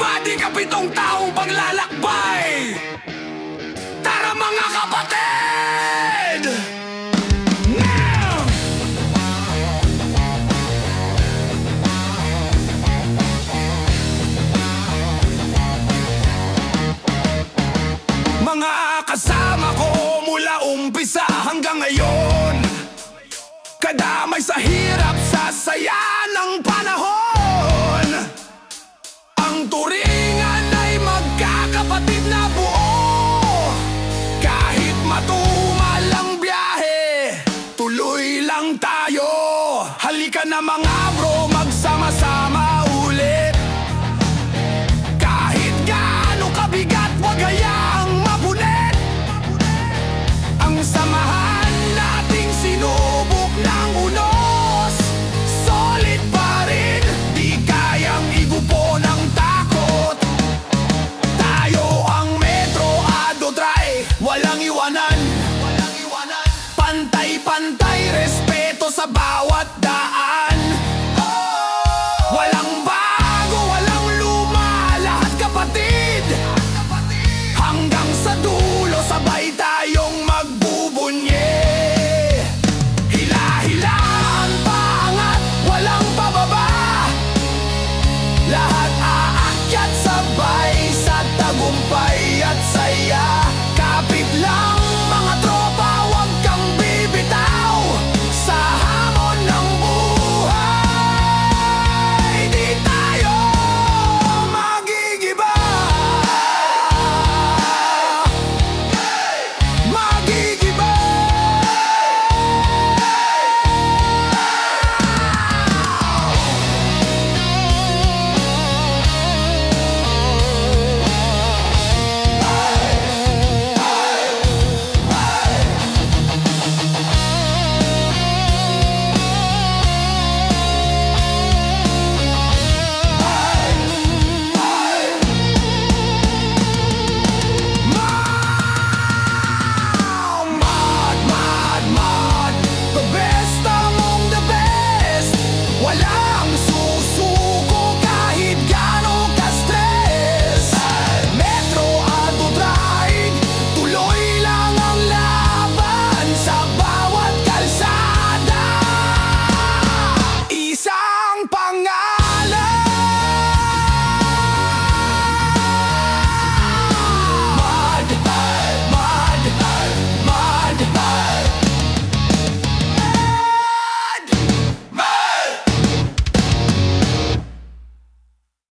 Dumadi ka 7 taong paglalakbay. Tara mga kapatid! Now! Mga kasama ko mula umpisa hanggang ngayon, kadamay sa hirap, sa saya ng panahon. Ang turingan ay magkakapatid na buo. Kahit matumal ang biyahe, tuloy lang tayo. Halika na mga bro, magsama-sama ulit. Kahit gaano kabigat, wag hayaang mapunit. Ang samahan nating sinubok ng unos, solid pa rin, di kayang igupo ng takot. Tayo ang Metro Adodry, walang iwanan. Pantay-pantay, respeto sa bawat